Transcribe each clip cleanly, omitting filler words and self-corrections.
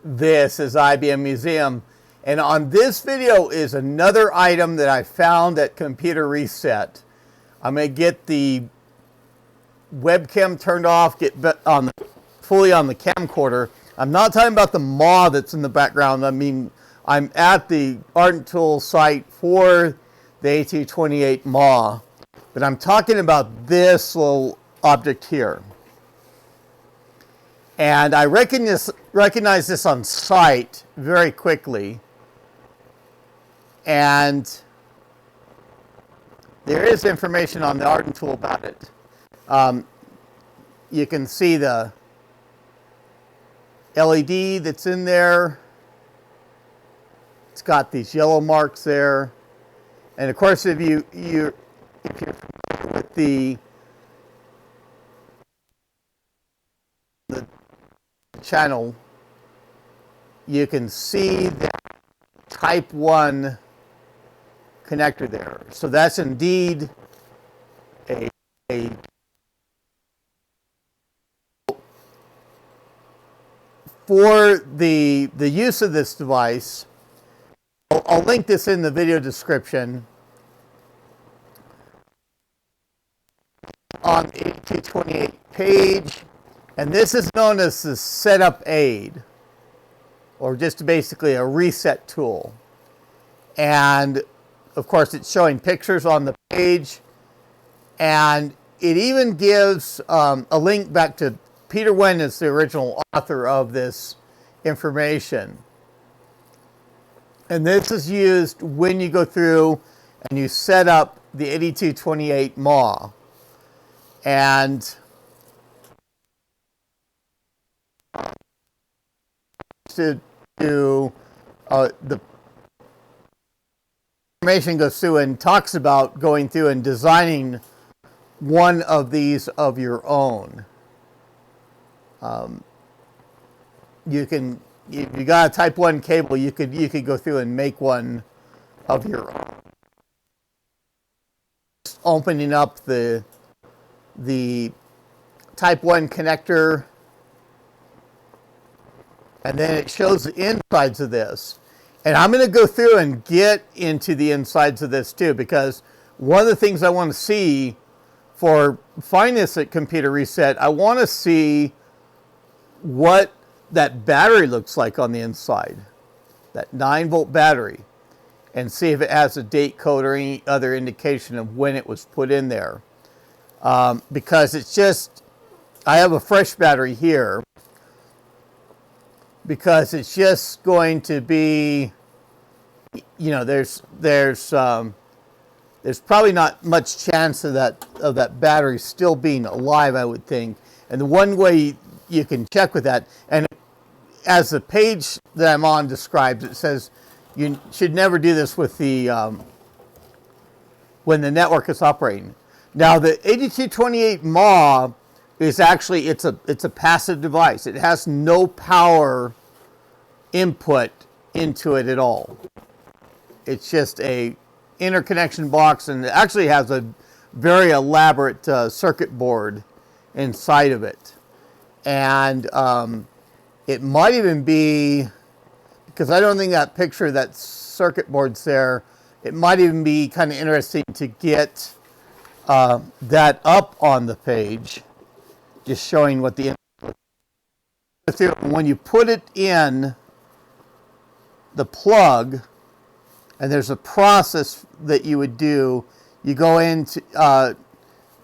This is IBM Museum, and on this video is another item that I found at Computer Reset. I'm going to get the webcam turned off, get fully on the camcorder. I'm not talking about the MAW that's in the background. I mean, I'm at the Art & Tool site for the AT28 MAW, but I'm talking about this little object here. And I recognize this on site very quickly. And there is information on the Art & Tool about it. You can see the LED that's in there. It's got these yellow marks there. And of course, if you're familiar with the channel, you can see that type 1 connector there. So that's indeed a for the use of this device. I'll link this in the video description. On the AT28 page, and this is known as the setup aid, or just basically a reset tool. And of course, it's showing pictures on the page, and it even gives a link back to Peter Wen, is the original author of this information. And this is used when you go through and you set up the 8228 MAW. And to do the information goes through and talks about going through and designing one of these of your own. You can, if you got a type 1 cable, you could go through and make one of your own. Just opening up the type 1 connector, and then it shows the insides of this. And I'm going to go through and get into the insides of this too, because one of the things I want to see for finding this at Computer Reset, I want to see what that battery looks like on the inside, that 9-volt battery, and see if it has a date code or any other indication of when it was put in there. Because it's just, I have a fresh battery here, because it's just going to be, you know, there's probably not much chance of that battery still being alive, I would think. And the one way you can check with that, and as the page that I'm on describes, it says you should never do this with the when the network is operating. Now the 8228 MAW is actually, it's a passive device. It has no power input into it at all. It's just a interconnection box, and it actually has a very elaborate circuit board inside of it. And it might even be, because I don't think that picture, that circuit board's there, it might even be kind of interesting to get that up on the page, just showing what the, when you put it in the plug, and there's a process that you would do. You go into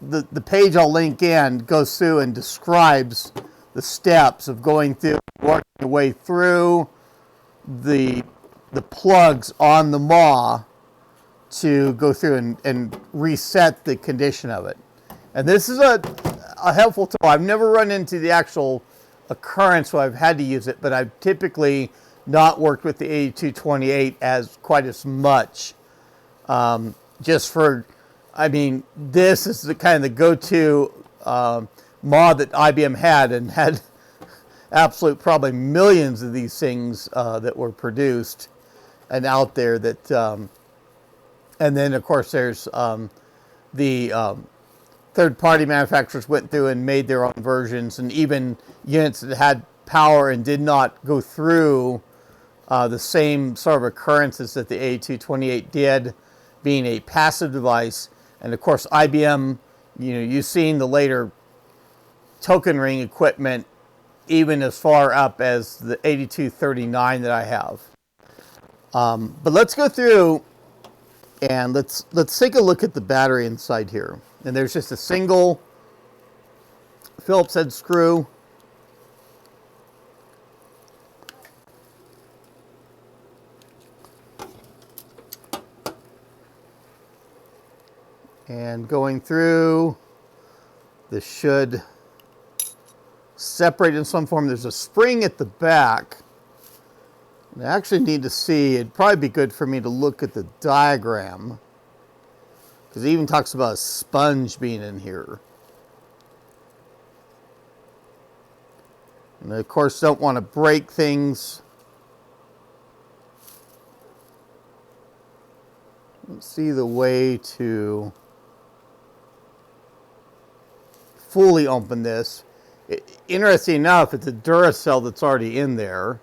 the page I'll link in goes through and describes the steps of going through, working your way through the plugs on the MAW to go through and reset the condition of it. And this is a helpful tool. I've never run into the actual occurrence where I've had to use it, but I've typically not worked with the 8228 as quite as much. Just for, I mean, this is the kind of the go-to MAW that IBM had, and had absolute probably millions of these things that were produced and out there. That, and then of course there's the third-party manufacturers went through and made their own versions, and even units that had power and did not go through the same sort of occurrences that the 8228 did, being a passive device. And of course, IBM, you've seen the later token ring equipment, even as far up as the 8239 that I have. But let's go through and let's take a look at the battery inside here. And there's just a single Phillips head screw. And going through, this should separate in some form. There's a spring at the back. And I actually need to see, it'd probably be good for me to look at the diagram, because it even talks about a sponge being in here. And I, of course, don't want to break things. Let's see the way to fully open this. Interesting enough, it's a Duracell that's already in there,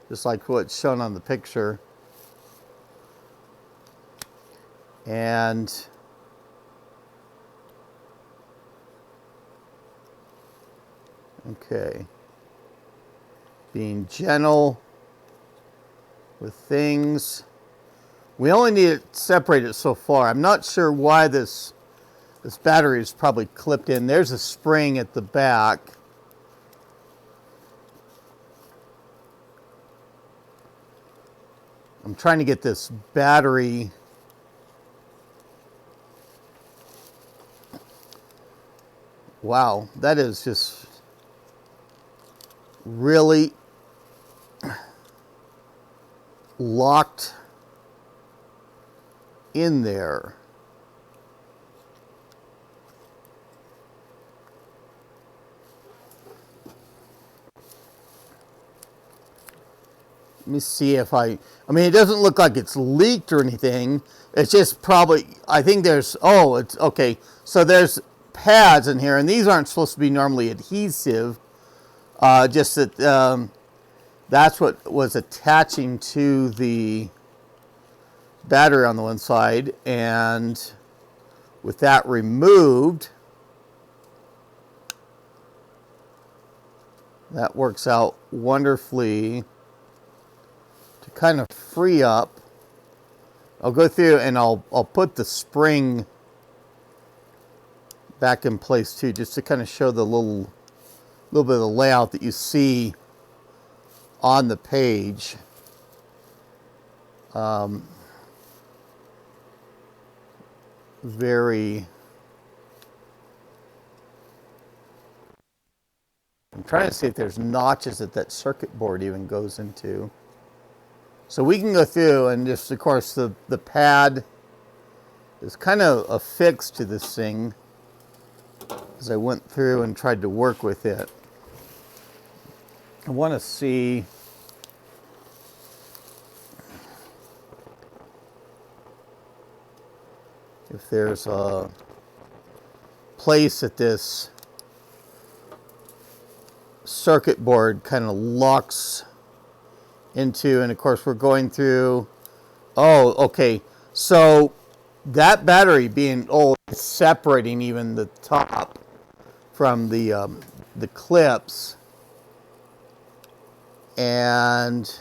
just like what's shown on the picture. And okay, being gentle with things. We only need it separated so far. I'm not sure why this battery is probably clipped in. There's a spring at the back. I'm trying to get this battery wow, that is just really locked in there. Let me see if I mean, it doesn't look like it's leaked or anything. It's just probably, I think there's, oh, it's okay. So there's pads in here, and these aren't supposed to be normally adhesive. Just that that's what was attaching to the battery on the one side, and with that removed, that works out wonderfully to kind of free up. I'll go through and I'll put the spring back in place too, just to kind of show the little bit of the layout that you see on the page. Very, I'm trying to see if there's notches that circuit board even goes into. So we can go through and just, of course, the pad is kind of affixed to this thing as I went through and tried to work with it. I want to see if there's a place that this circuit board kind of locks into, and of course we're going through, oh, okay, so that battery being old, separating even the top from the clips, and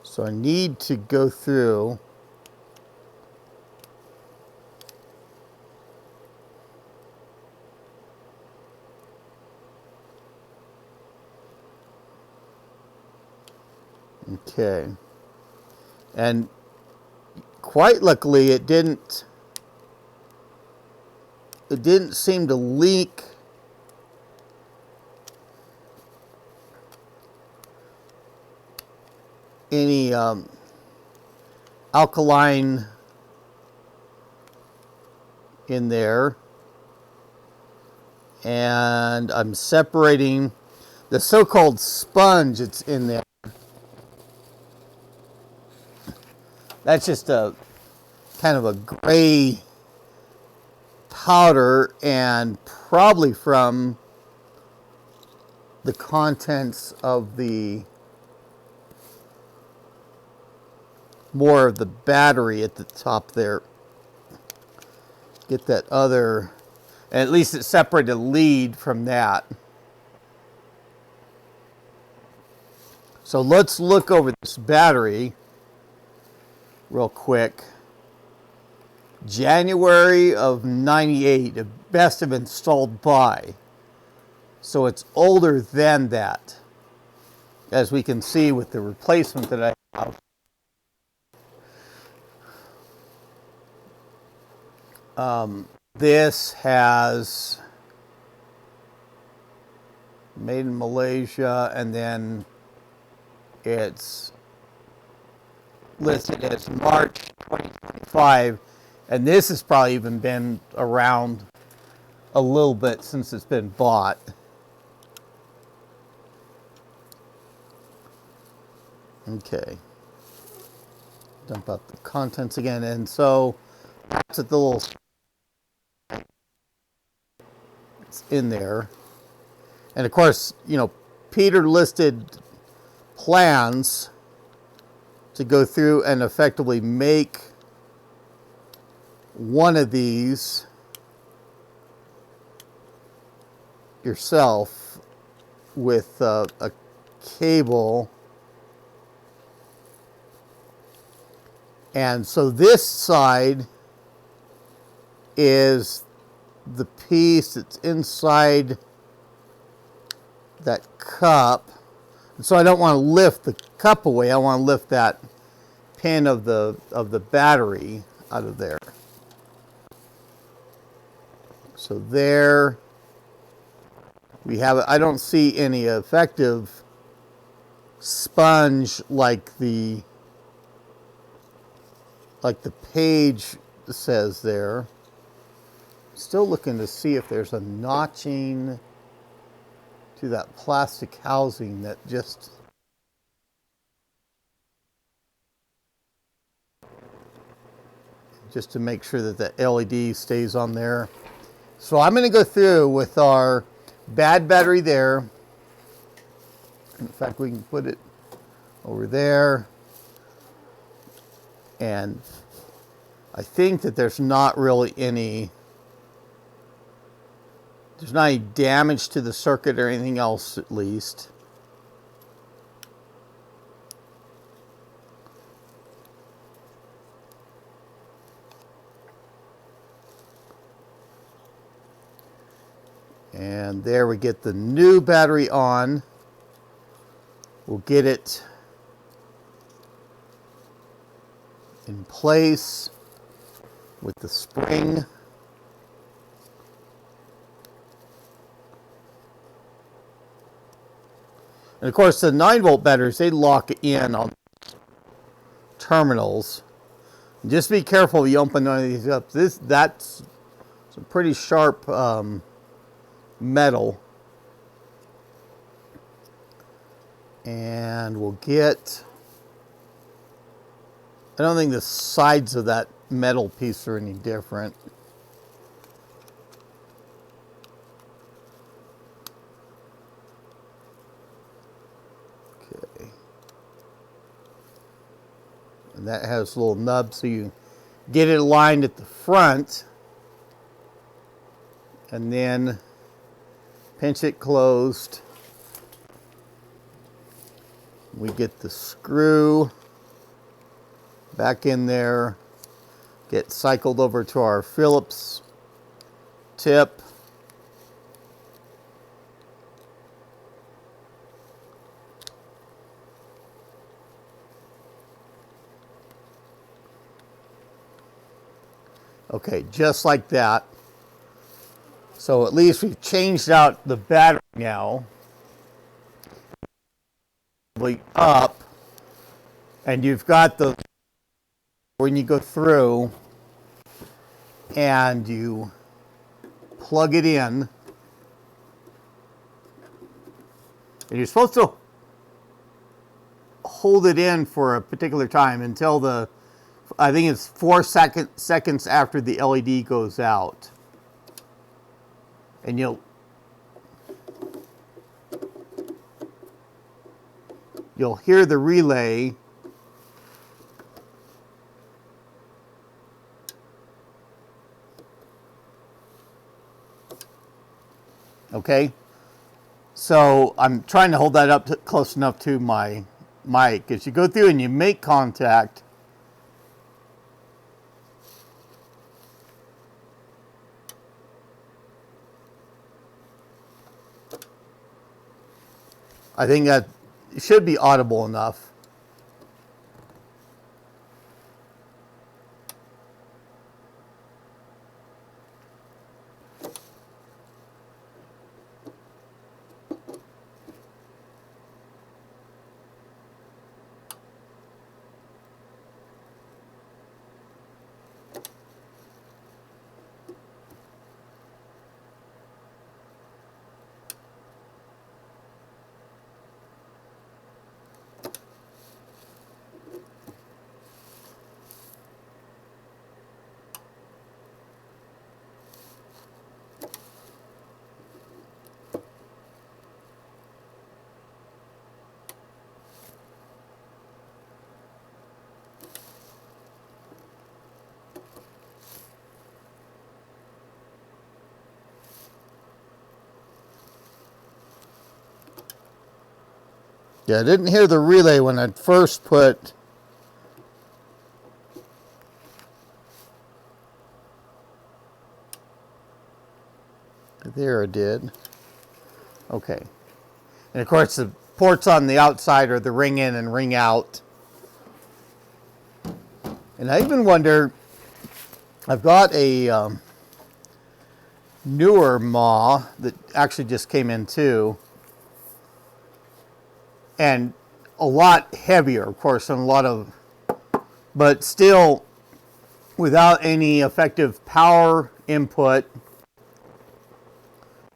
so I need to go through okay, and quite luckily it didn't seem to leak any alkaline in there, and I'm separating the so-called sponge that's in there. That's just a kind of a gray powder, and probably from the contents of the more of the battery at the top there. Get that other, and at least it separated the lead from that. So let's look over this battery real quick. January of 98, the best of installed by. So it's older than that, as we can see with the replacement that I have. This has made in Malaysia, and then it's listed as March 2025, and this has probably even been around a little bit since it's been bought. Okay, dump out the contents again, and so that's at the little, it's in there. And of course, you know, Peter listed plans to go through and effectively make one of these yourself with a cable. And so this side is the piece that's inside that cup. And so I don't want to lift the cup away. I want to lift that pin of the battery out of there. So there we have it. I don't see any effective sponge like the page says there. Still looking to see if there's a notching to that plastic housing that just to make sure that the LED stays on there. So I'm going to go through with our bad battery there. In fact, we can put it over there. And I think that there's not really any, there's not any damage to the circuit or anything else, at least. And there we get the new battery on. We'll get it in place with the spring. And of course, the 9-volt batteries, they lock in on terminals. Just be careful if you open one of these up. That's some pretty sharp metal. And we'll get, I don't think the sides of that metal piece are any different. Okay. And that has a little nub, so you get it aligned at the front and then pinch it closed. We get the screw back in there, get cycled over to our Phillips tip. Okay, just like that. So at least we've changed out the battery now. Up, and you've got the, when you go through and you plug it in, and you're supposed to hold it in for a particular time until the I think it's 4 seconds after the LED goes out. And you'll hear the relay. Okay, so I'm trying to hold that up close enough to my mic. As you go through and you make contact, I think that should be audible enough. Yeah, I didn't hear the relay when I first put there. I did. Okay. And of course the ports on the outside are the ring in and ring out. And I even wonder, I've got a newer MAW that actually just came in too. And a lot heavier, of course, than a lot of, but still without any effective power input.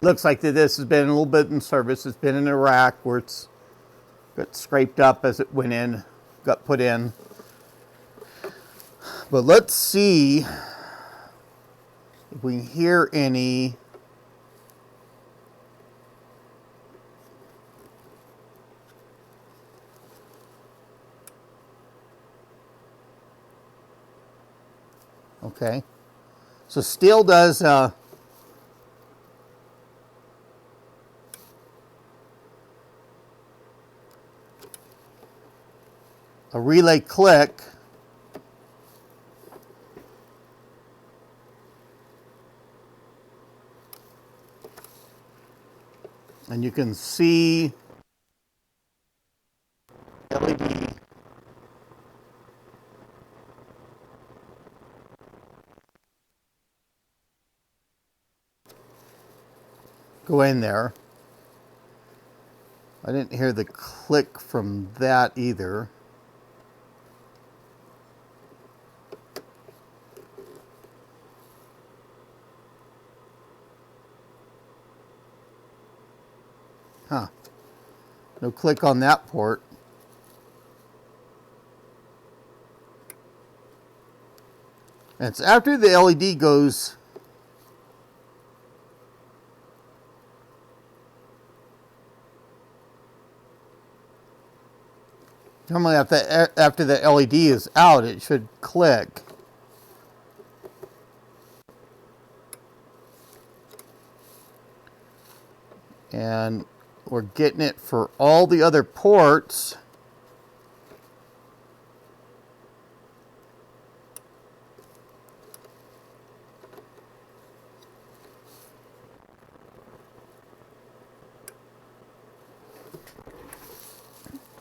Looks like that this has been a little bit in service. It's been in a rack where it's got scraped up as it went in, got put in. But let's see if we hear any. Okay, so still does a relay click. And you can see LED go in there. I didn't hear the click from that either. Huh. No click on that port. And it's after the LED goes. Normally after the LED is out, it should click. And we're getting it for all the other ports.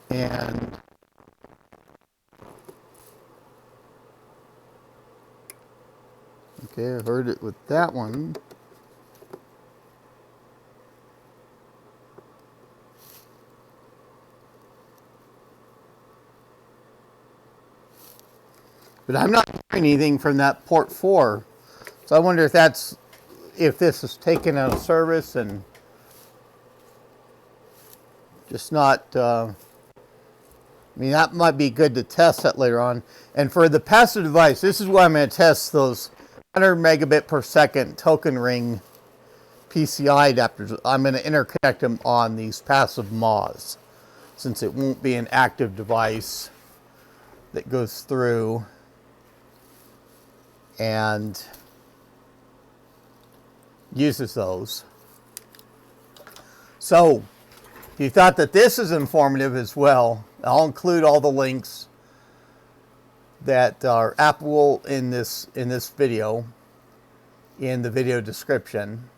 And okay, I heard it with that one. But I'm not hearing anything from that port 4. So I wonder if this is taken out of service and just not I mean, that might be good to test that later on. And for the passive device, this is where I'm going to test those 100 megabit per second token ring PCI adapters. I'm going to interconnect them on these passive MOS, since it won't be an active device that goes through and uses those. So, if you thought that this is informative as well, I'll include all the links that are applicable in this video in the video description.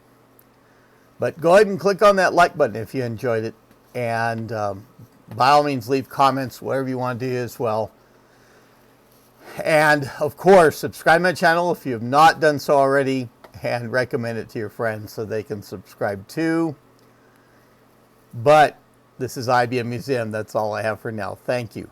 But go ahead and click on that like button if you enjoyed it, and by all means leave comments, whatever you want to do as well. And of course, subscribe to my channel if you have not done so already, and recommend it to your friends so they can subscribe too. But this is IBM Museum. That's all I have for now. Thank you.